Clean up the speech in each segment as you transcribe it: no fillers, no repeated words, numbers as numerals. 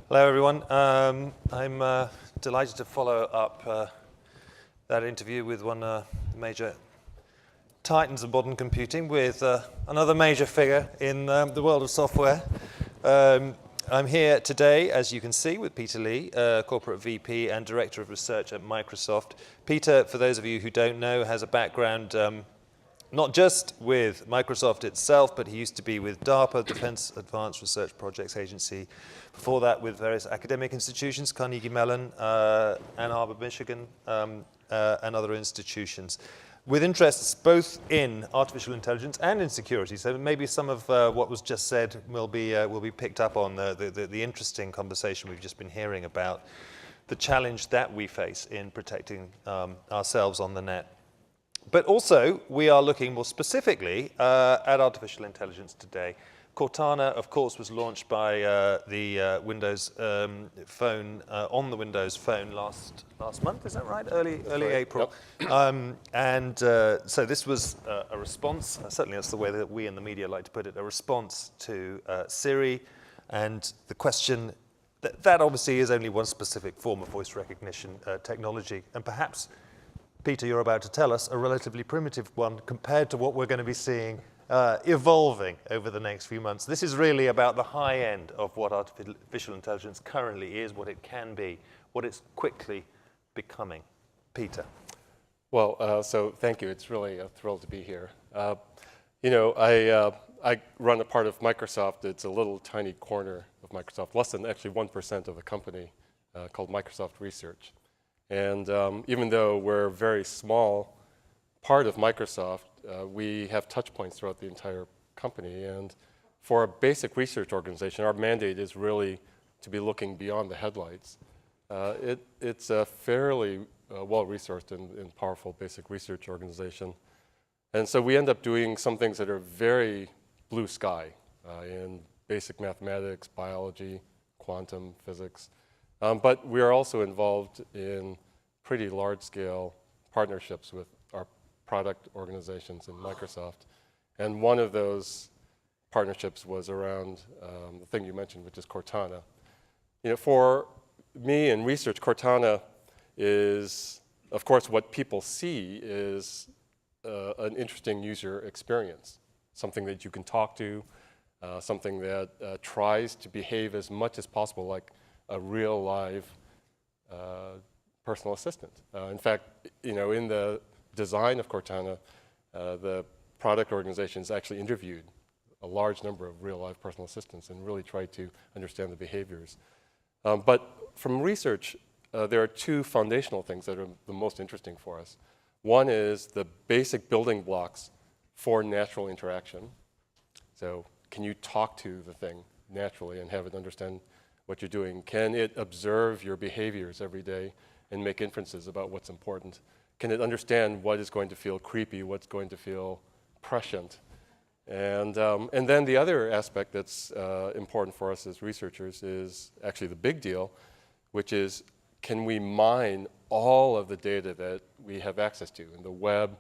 Hello, everyone. I'm delighted to follow up that interview with one of the major titans of modern computing with another major figure in the world of software. I'm here today, as you can see, with Peter Lee, Corporate VP and Director of Research at Microsoft. Peter, for those of you who don't know, has a background not just with Microsoft itself, but he used to be with DARPA, Defense Advanced Research Projects Agency. Before that, with various academic institutions, Carnegie Mellon, Ann Arbor, Michigan, and other institutions, with interests both in artificial intelligence and in security. So maybe some of what was just said will be picked up on the interesting conversation we've just been hearing about the challenge that we face in protecting ourselves on the net. But also, we are looking more specifically at artificial intelligence today. Cortana, of course, was launched by the Windows phone, on the Windows phone last month, is that right? Early April. Yep. So this was a response, certainly that's the way that we in the media like to put it, a response to Siri. And the question, that obviously is only one specific form of voice recognition technology. And perhaps, Peter, you're about to tell us, a relatively primitive one compared to what we're going to be seeing evolving over the next few months. This is really about the high end of what artificial intelligence currently is, what it can be, what it's quickly becoming. Peter. Well, so thank you. It's really a thrill to be here. I run a part of Microsoft. It's a little tiny corner of Microsoft, less than actually 1% of the company, called Microsoft Research. And even though we're a very small part of Microsoft, we have touch points throughout the entire company. And for a basic research organization, our mandate is really to be looking beyond the headlights. It's a fairly well-resourced and powerful basic research organization. And so we end up doing some things that are very blue sky in basic mathematics, biology, quantum physics. But we are also involved in pretty large-scale partnerships with our product organizations in Microsoft. And one of those partnerships was around the thing you mentioned, which is Cortana. For me in research, Cortana is, of course, what people see is an interesting user experience, something that you can talk to, something that tries to behave as much as possible like a real live personal assistant. In fact, in the design of Cortana, the product organizations actually interviewed a large number of real live personal assistants and really tried to understand the behaviors. But from research, there are two foundational things that are the most interesting for us. One is the basic building blocks for natural interaction. So can you talk to the thing naturally and have it understand what you're doing? Can it observe your behaviors every day and make inferences about what's important? Can it understand what is going to feel creepy, what's going to feel prescient? And then the other aspect that's important for us as researchers is actually the big deal, which is, can we mine all of the data that we have access to in the web,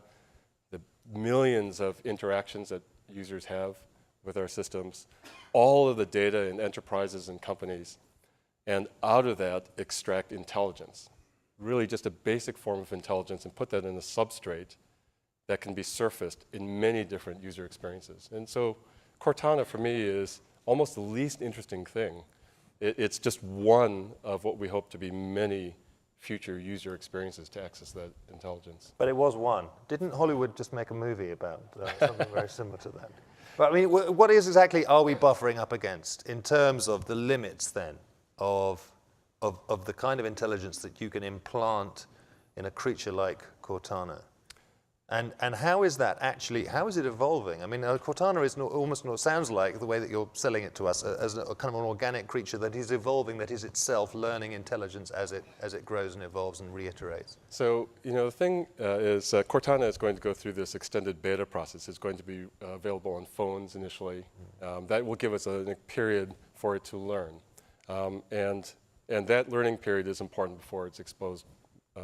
the millions of interactions that users have with our systems, all of the data in enterprises and companies, and out of that extract intelligence, really just a basic form of intelligence, and put that in a substrate that can be surfaced in many different user experiences. And so Cortana, for me, is almost the least interesting thing. It's just one of what we hope to be many future user experiences to access that intelligence. But it was one. Didn't Hollywood just make a movie about something very similar to that? But I mean, what exactly are we buffering up against in terms of the limits then of the kind of intelligence that you can implant in a creature like Cortana? And how is that actually, how is it evolving? I mean, Cortana is almost sounds like the way that you're selling it to us as a kind of an organic creature that is evolving, that is itself learning intelligence as it grows and evolves and reiterates. So, the thing is Cortana is going to go through this extended beta process. It's going to be available on phones initially. That will give us a period for it to learn. And that learning period is important before it's exposed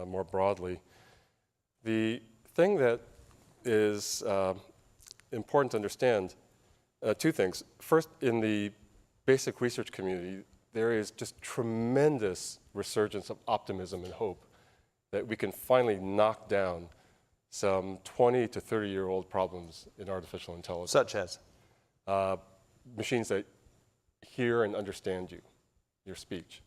more broadly. The thing that is important to understand, two things. First, in the basic research community, there is just tremendous resurgence of optimism and hope that we can finally knock down some 20 to 30-year-old problems in artificial intelligence. Such as? Machines that hear and understand you, your speech.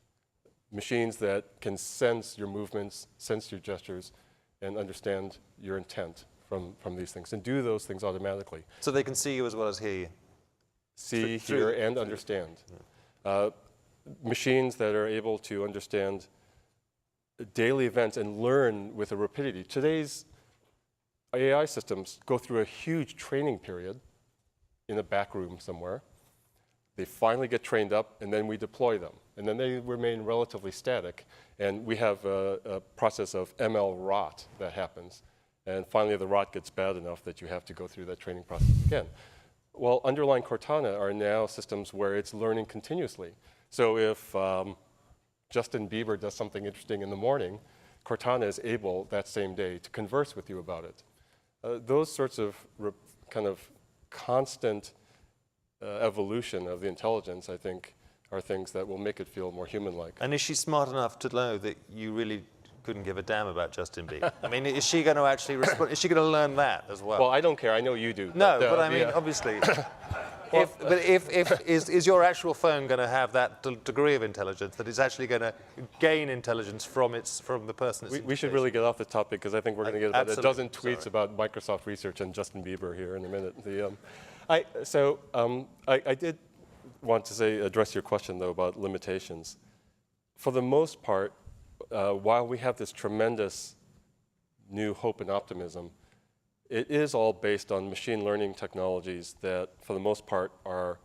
Machines that can sense your movements, sense your gestures, and understand your intent from these things, and do those things automatically. So they can see you as well as hear you? See, hear, and understand. Yeah. Machines that are able to understand daily events and learn with a rapidity. Today's AI systems go through a huge training period in a back room somewhere. They finally get trained up, and then we deploy them. And then they remain relatively static. And we have a process of ML rot that happens. And finally, the rot gets bad enough that you have to go through that training process again. Well, underlying Cortana are now systems where it's learning continuously. So if Justin Bieber does something interesting in the morning, Cortana is able that same day to converse with you about it. Those sorts of kind of constant evolution of the intelligence, I think, are things that will make it feel more human-like. And is she smart enough to know that you really couldn't give a damn about Justin Bieber? I mean, is she going to actually respond? Is she going to learn that as well? Well, I don't care. I know you do. No, but I mean, obviously. Is your actual phone going to have that degree of intelligence that it's actually going to gain intelligence from the person it's we should really get off the topic, because I think we're going to get about a dozen tweets about Microsoft research and Justin Bieber here in a minute. I did want to address your question, though, about limitations. For the most part, while we have this tremendous new hope and optimism, it is all based on machine learning technologies that, for the most part, are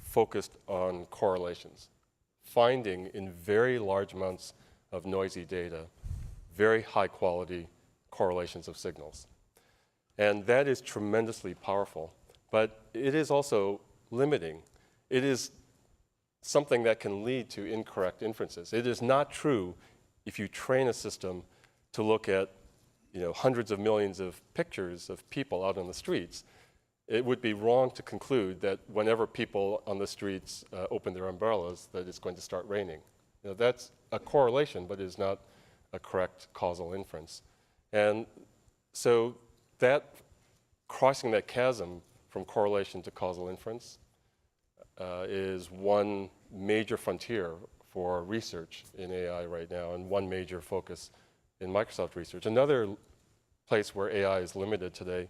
focused on correlations, finding in very large amounts of noisy data very high-quality correlations of signals. And that is tremendously powerful, but it is also limiting. It is something that can lead to incorrect inferences. It is not true if you train a system to look at hundreds of millions of pictures of people out on the streets. It would be wrong to conclude that whenever people on the streets open their umbrellas, that it's going to start raining. That's a correlation, but it is not a correct causal inference. And so that crossing that chasm from correlation to causal inference is one major frontier for research in AI right now, and one major focus in Microsoft research. Another place where AI is limited today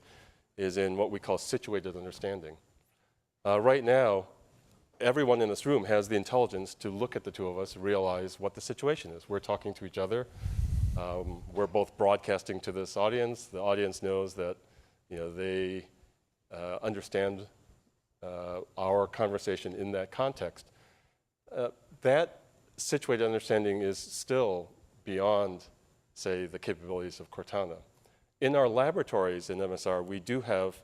is in what we call situated understanding. Right now, everyone in this room has the intelligence to look at the two of us, realize what the situation is. We're talking to each other. We're both broadcasting to this audience. The audience knows that they understand our conversation in that context. That situated understanding is still beyond, say, the capabilities of Cortana. In our laboratories in MSR, we do have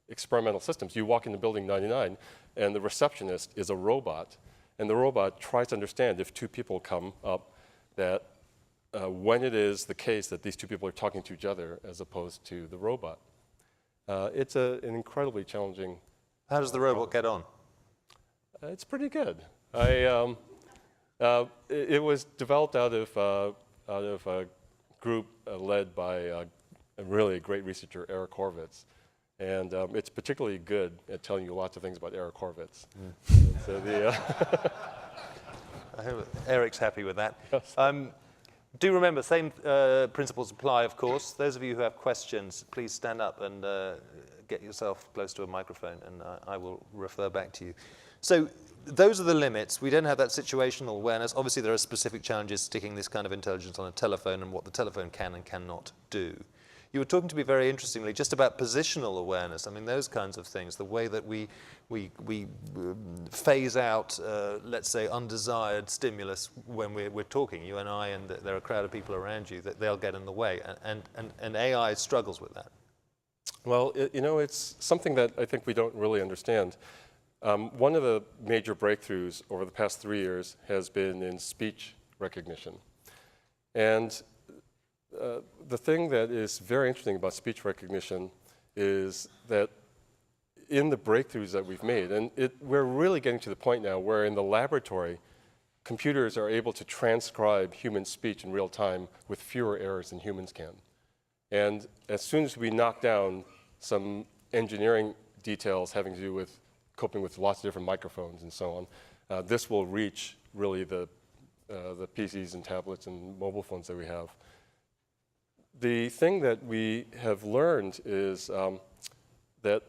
experimental systems. You walk into building 99, and the receptionist is a robot, and the robot tries to understand if two people come up, that when it is the case that these two people are talking to each other as opposed to the robot. It's an incredibly challenging. How does the robot get on? It's pretty good. It was developed out of a group led by a really great researcher, Eric Horvitz. And it's particularly good at telling you lots of things about Eric Horvitz. So I hope Eric's happy with that. Yes. Do remember, same principles apply, of course. Those of you who have questions, please stand up and get yourself close to a microphone, and I will refer back to you. So those are the limits. We don't have that situational awareness. Obviously, there are specific challenges sticking this kind of intelligence on a telephone and what the telephone can and cannot do. You were talking to me very interestingly just about positional awareness. I mean, those kinds of things, the way that we phase out, let's say, undesired stimulus when we're talking, you and I, and there are a crowd of people around you, that they'll get in the way. And AI struggles with that. Well, it's something that I think we don't really understand. One of the major breakthroughs over the past 3 years has been in speech recognition. And the thing that is very interesting about speech recognition is that in the breakthroughs that we've made, and we're really getting to the point now where in the laboratory, computers are able to transcribe human speech in real time with fewer errors than humans can. And as soon as we knock down some engineering details having to do with coping with lots of different microphones and so on, this will reach really the PCs and tablets and mobile phones that we have. The thing that we have learned is that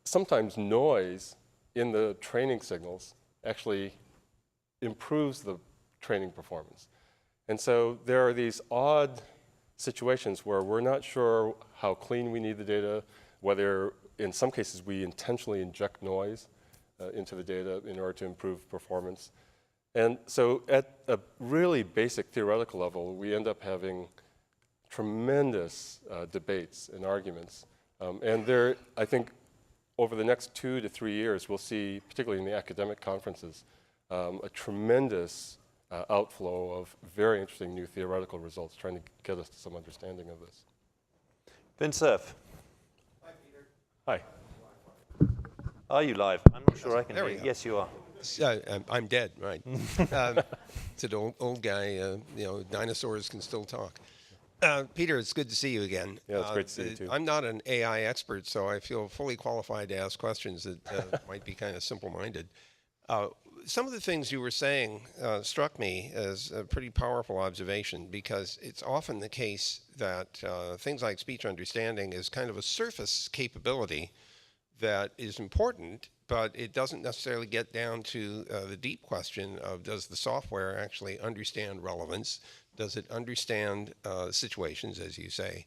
sometimes noise in the training signals actually improves the training performance. And so there are these odd situations where we're not sure how clean we need the data, whether in some cases we intentionally inject noise into the data in order to improve performance. And so at a really basic theoretical level, we end up having tremendous debates and arguments. And there, I think, over the next 2 to 3 years, we'll see, particularly in the academic conferences, a tremendous outflow of very interesting new theoretical results trying to get us to some understanding of this. Vin Cerf. Hi, Peter. Hi. Are you live? I'm not sure I can hear you. Yes, you are. I'm dead, right. It's an old guy, dinosaurs can still talk. Peter, it's good to see you again. Yeah, it's great to see you too. I'm not an AI expert, so I feel fully qualified to ask questions that might be kind of simple-minded. Some of the things you were saying struck me as a pretty powerful observation, because it's often the case that things like speech understanding is kind of a surface capability that is important, but it doesn't necessarily get down to the deep question of, does the software actually understand relevance? Does it understand situations, as you say?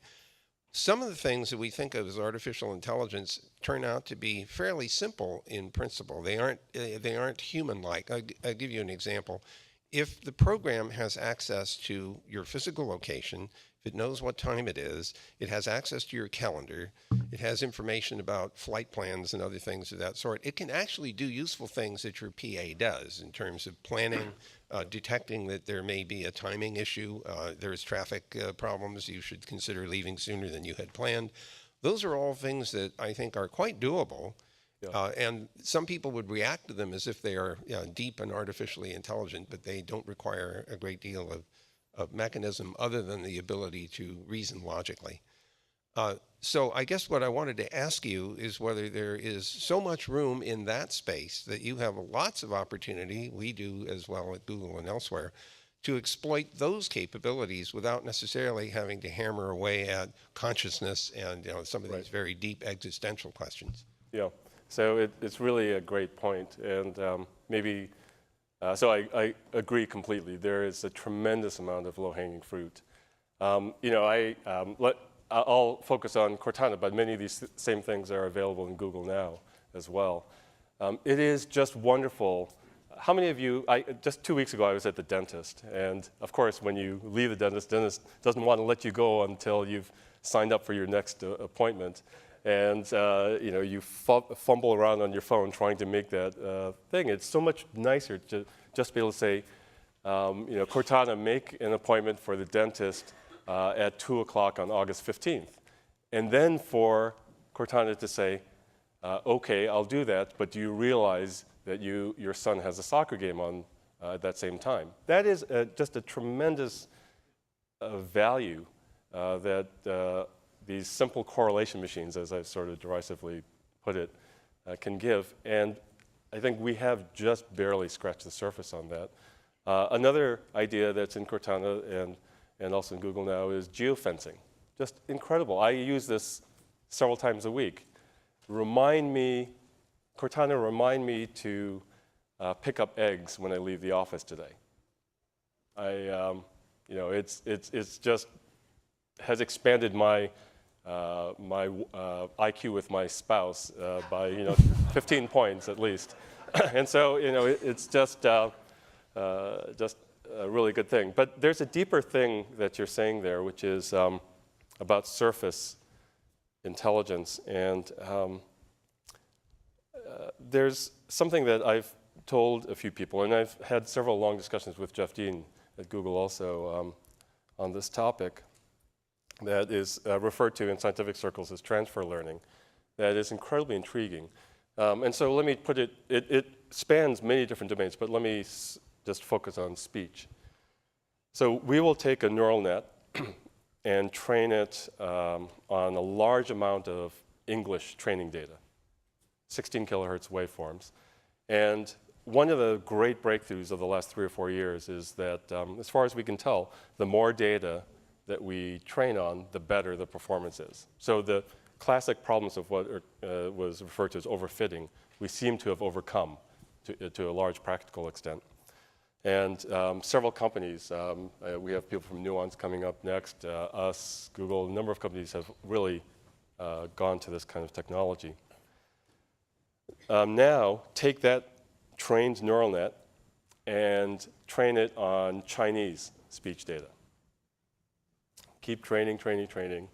Some of the things that we think of as artificial intelligence turn out to be fairly simple in principle. They aren't human-like. I'll give you an example. If the program has access to your physical location, if it knows what time it is, it has access to your calendar, it has information about flight plans and other things of that sort, it can actually do useful things that your PA does in terms of planning, detecting that there may be a timing issue, there's traffic problems, you should consider leaving sooner than you had planned. Those are all things that I think are quite doable. Yeah. And some people would react to them as if they are deep and artificially intelligent, but they don't require a great deal of mechanism other than the ability to reason logically. So I guess what I wanted to ask you is whether there is so much room in that space that you have lots of opportunity, we do as well at Google and elsewhere, to exploit those capabilities without necessarily having to hammer away at consciousness and some of these very deep existential questions. Yeah. So it's really a great point, and so I agree completely. There is a tremendous amount of low-hanging fruit. I'll focus on Cortana, but many of these same things are available in Google now as well. It is just wonderful. How many of you, just 2 weeks ago I was at the dentist, and of course when you leave the dentist doesn't want to let you go until you've signed up for your next appointment. And you fumble around on your phone trying to make that thing. It's so much nicer to just be able to say, Cortana, make an appointment for the dentist at 2 o'clock on August 15th. And then for Cortana to say, okay, I'll do that, but do you realize that your son has a soccer game on at that same time? That is just a tremendous value that these simple correlation machines, as I've sort of derisively put it, can give. And I think we have just barely scratched the surface on that. Another idea that's in Cortana and also in Google now is geofencing. Just incredible. I use this several times a week. Cortana, remind me to pick up eggs when I leave the office today. It's just has expanded my IQ with my spouse by 15 points at least, and so it's just a really good thing. But there's a deeper thing that you're saying there, which is about surface intelligence, and there's something that I've told a few people, and I've had several long discussions with Jeff Dean at Google also on this topic, that is referred to in scientific circles as transfer learning, that is incredibly intriguing. And so let me put it spans many different domains, but let me just focus on speech. So we will take a neural net and train it on a large amount of English training data, 16 kilohertz waveforms. And one of the great breakthroughs of the last 3 or 4 years is that, as far as we can tell, the more data that we train on, the better the performance is. So the classic problems of what was referred to as overfitting, we seem to have overcome to a large practical extent. And several companies, we have people from Nuance coming up next, us, Google, a number of companies have really gone to this kind of technology. Now, take that trained neural net and train it on Chinese speech data. Keep training, training, training.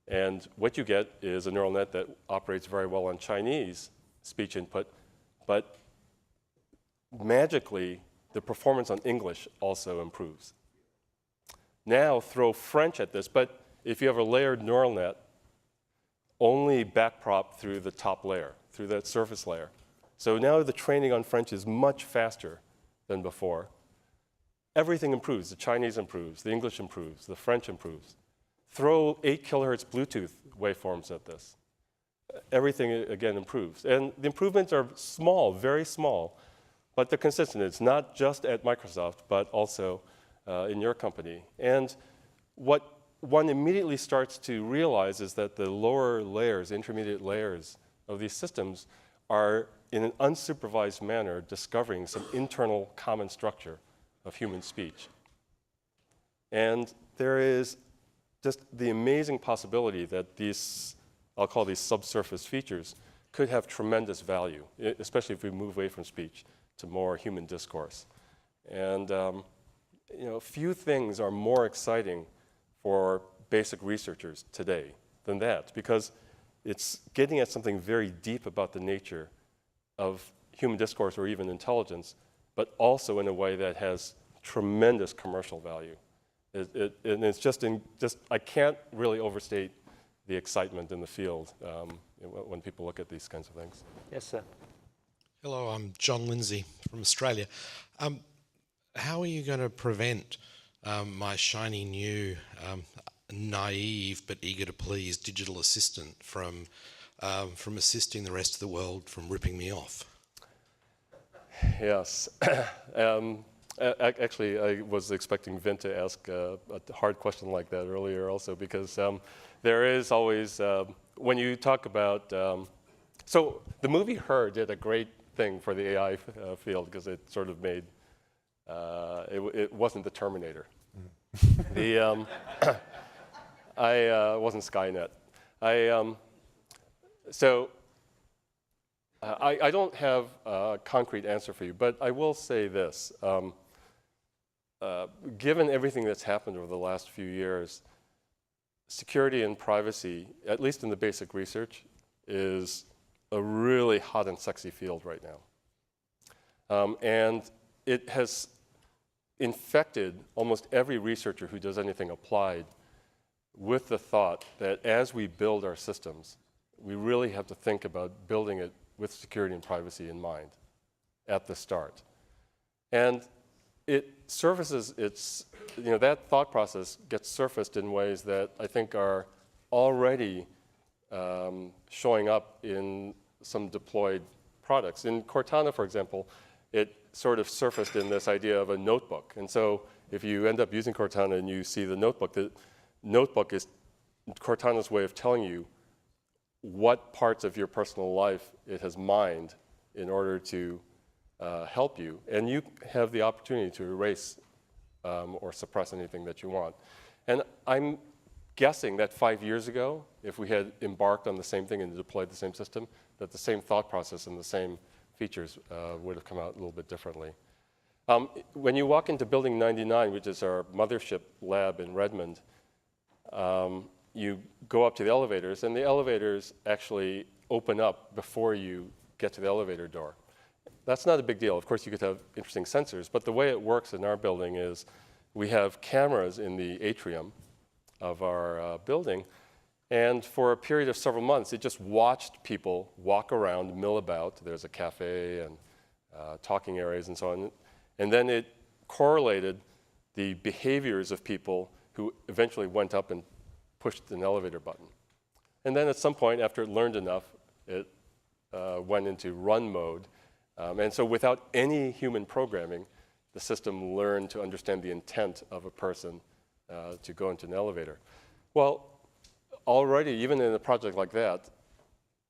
And what you get is a neural net that operates very well on Chinese speech input, but magically, the performance on English also improves. Now throw French at this, but if you have a layered neural net, only backprop through the top layer, through that surface layer. So now the training on French is much faster than before. Everything improves. The Chinese improves, the English improves, the French improves. Throw 8 kilohertz Bluetooth waveforms at this. Everything, again, improves. And the improvements are small, very small, but they're consistent. It's not just at Microsoft, but also in your company. And what one immediately starts to realize is that the lower layers, intermediate layers of these systems are, in an unsupervised manner, discovering some internal common structure of human speech. And there is just the amazing possibility that these, I'll call these subsurface features, could have tremendous value, especially if we move away from speech to more human discourse. And few things are more exciting for basic researchers today than that, because it's getting at something very deep about the nature of human discourse or even intelligence, but also in a way that has tremendous commercial value. And it's just I can't really overstate the excitement in the field when people look at these kinds of things. Yes, sir. Hello, I'm John Lindsay from Australia. How are you going to prevent my shiny new, naive but eager to please digital assistant from assisting the rest of the world, from ripping me off? Yes. Actually, I was expecting Vint to ask a hard question like that earlier also, because there is always, when you talk about, so the movie Her did a great thing for the AI field, because it sort of made, it wasn't the Terminator. I wasn't Skynet. I don't have a concrete answer for you, but I will say this. Given everything that's happened over the last few years, security and privacy, at least in the basic research, is a really hot and sexy field right now. And it has infected almost every researcher who does anything applied with the thought that as we build our systems, we really have to think about building it with security and privacy in mind at the start. And it surfaces that thought process gets surfaced in ways that I think are already showing up in some deployed products. In Cortana, for example, it sort of surfaced in this idea of a notebook. And so if you end up using Cortana and you see the notebook is Cortana's way of telling you what parts of your personal life it has mined in order to help you. And you have the opportunity to erase or suppress anything that you want. And I'm guessing that 5 years ago, if we had embarked on the same thing and deployed the same system, that the same thought process and the same features would have come out a little bit differently. When you walk into Building 99, which is our mothership lab in Redmond, you go up to the elevators, and the elevators actually open up before you get to the elevator door. That's not a big deal. Of course, you could have interesting sensors, but the way it works in our building is we have cameras in the atrium of our building, and for a period of several months, it just watched people walk around, mill about. There's a cafe and talking areas and so on. And then it correlated the behaviors of people who eventually went up and pushed an elevator button. And then at some point, after it learned enough, it went into run mode. And so without any human programming, the system learned to understand the intent of a person to go into an elevator. Well, already, even in a project like that,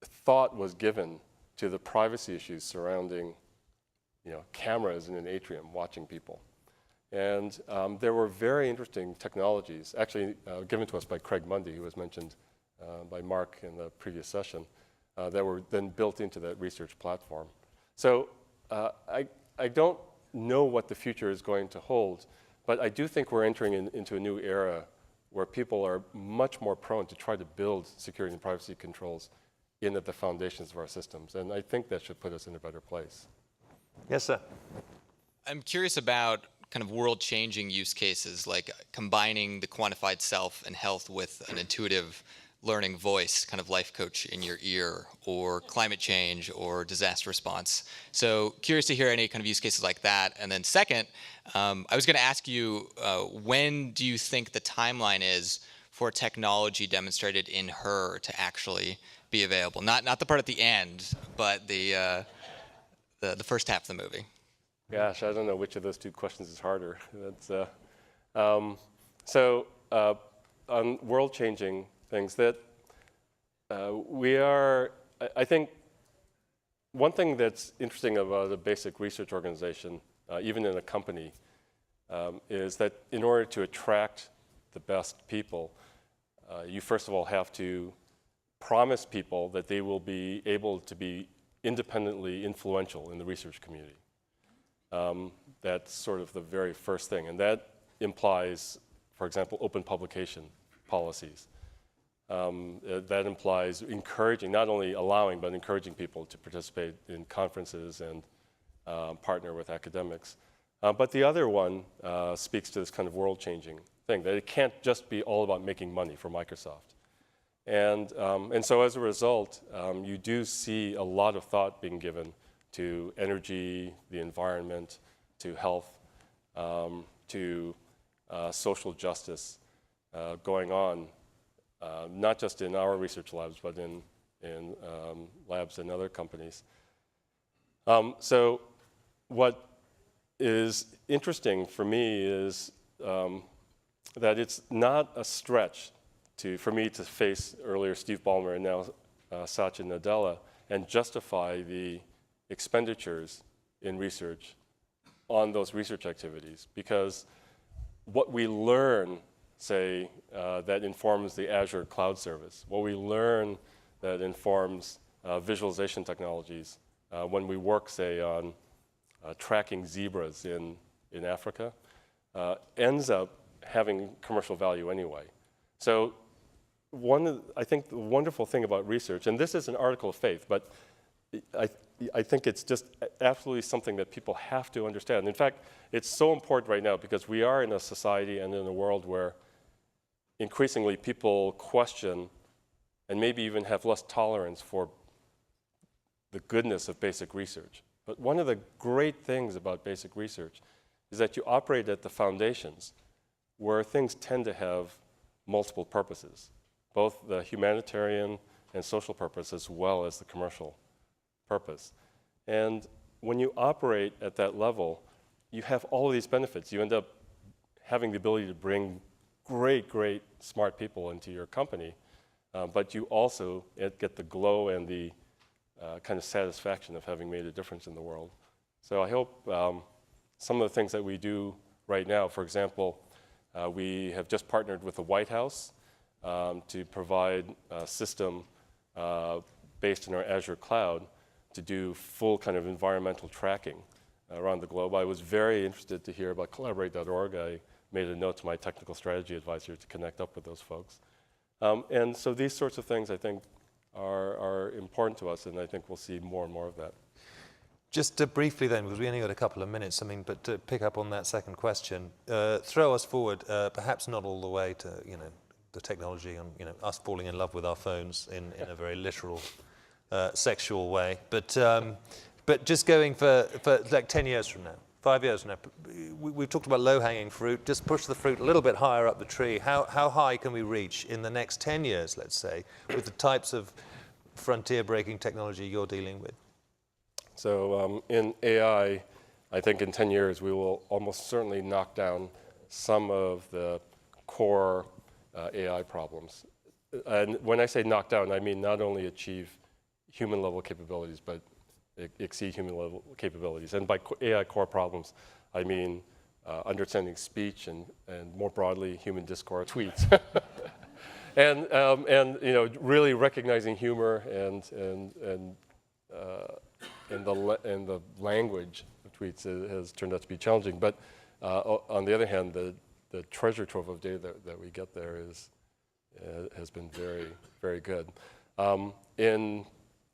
thought was given to the privacy issues surrounding cameras in an atrium watching people. And there were very interesting technologies, actually given to us by Craig Mundy, who was mentioned by Mark in the previous session, that were then built into that research platform. So I don't know what the future is going to hold, but I do think we're entering into a new era where people are much more prone to try to build security and privacy controls in at the foundations of our systems. And I think that should put us in a better place. Yes, sir. I'm curious about kind of world-changing use cases, like combining the quantified self and health with an intuitive learning voice, kind of life coach in your ear, or climate change, or disaster response. So curious to hear any kind of use cases like that. And then second, I was going to ask you, when do you think the timeline is for technology demonstrated in Her to actually be available? Not the part at the end, but the first half of the movie. Gosh, I don't know which of those two questions is harder. That's, on world-changing things that I think one thing that's interesting about a basic research organization, even in a company, is that in order to attract the best people, you first of all have to promise people that they will be able to be independently influential in the research community. That's sort of the very first thing. And that implies, for example, open publication policies. That implies encouraging, not only allowing, but encouraging people to participate in conferences and partner with academics. But the other one speaks to this kind of world-changing thing, that it can't just be all about making money for Microsoft. And so as a result, you do see a lot of thought being given to energy, the environment, to health, to social justice going on, not just in our research labs, but in labs in other companies. So what is interesting for me is that it's not a stretch for me to face earlier Steve Ballmer and now Satya Nadella and justify the expenditures in research on those research activities, because what we learn, say, that informs the Azure cloud service, what we learn that informs visualization technologies when we work, say, on tracking zebras in Africa, ends up having commercial value anyway. So I think the wonderful thing about research, and this is an article of faith, but I think it's just absolutely something that people have to understand. In fact, it's so important right now because we are in a society and in a world where increasingly people question and maybe even have less tolerance for the goodness of basic research. But one of the great things about basic research is that you operate at the foundations where things tend to have multiple purposes, both the humanitarian and social purpose as well as the commercial purpose. And when you operate at that level, you have all of these benefits. You end up having the ability to bring great, great smart people into your company, but you also get the glow and the kind of satisfaction of having made a difference in the world. So I hope some of the things that we do right now, for example, we have just partnered with the White House to provide a system based in our Azure cloud to do full kind of environmental tracking around the globe. I was very interested to hear about collaborate.org. I made a note to my technical strategy advisor to connect up with those folks. And so these sorts of things, I think, are important to us, and I think we'll see more and more of that. Just briefly then, because we only got a couple of minutes, but to pick up on that second question, throw us forward, perhaps not all the way to, the technology and, us falling in love with our phones in a very literal, sexual way, but just going for like 10 years from now, 5 years now. We've talked about low-hanging fruit. Just push the fruit a little bit higher up the tree. How high can we reach in the next 10 years, let's say, with the types of frontier-breaking technology you're dealing with? So in AI, I think in 10 years we will almost certainly knock down some of the core AI problems. And when I say knock down, I mean not only achieve human-level capabilities, but exceed human-level capabilities. And by AI core problems, I mean understanding speech and more broadly, human discourse, tweets. and really recognizing humor and the language of tweets has turned out to be challenging. But on the other hand, the treasure trove of data that we get there has been very, very good.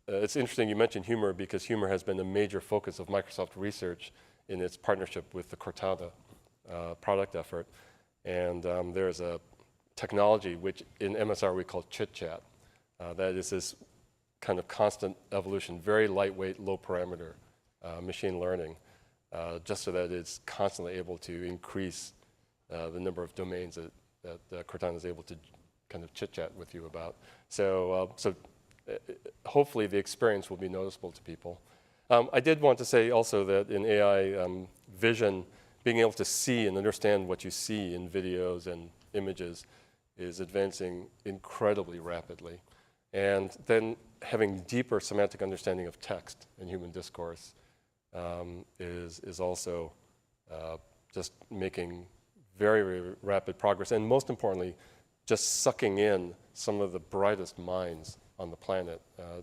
It's interesting you mentioned humor, because humor has been a major focus of Microsoft research in its partnership with the Cortana product effort. And there's a technology which in MSR we call chit-chat. That is this kind of constant evolution, very lightweight, low parameter machine learning, just so that it's constantly able to increase the number of domains that Cortana is able to kind of chit-chat with you about. So hopefully the experience will be noticeable to people. I did want to say also that in AI vision, being able to see and understand what you see in videos and images is advancing incredibly rapidly. And then having deeper semantic understanding of text and human discourse is also just making very, very rapid progress. And most importantly, just sucking in some of the brightest minds on the planet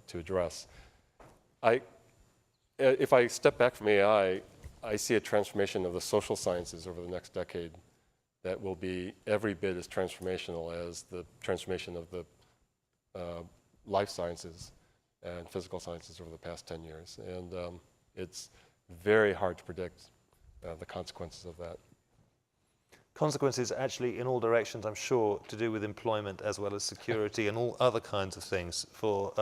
to address. If I step back from AI, I see a transformation of the social sciences over the next decade that will be every bit as transformational as the transformation of the life sciences and physical sciences over the past 10 years. And it's very hard to predict the consequences of that. Consequences actually in all directions, I'm sure, to do with employment as well as security and all other kinds of things for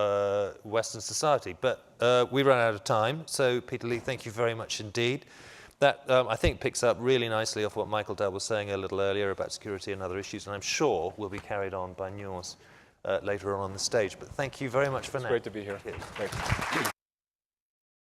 Western society. But we run out of time, so Peter Lee, thank you very much indeed. That, I think, picks up really nicely off what Michael Dell was saying a little earlier about security and other issues, and I'm sure will be carried on by nuance later on the stage. But thank you very much for now. It's great to be here. Thanks.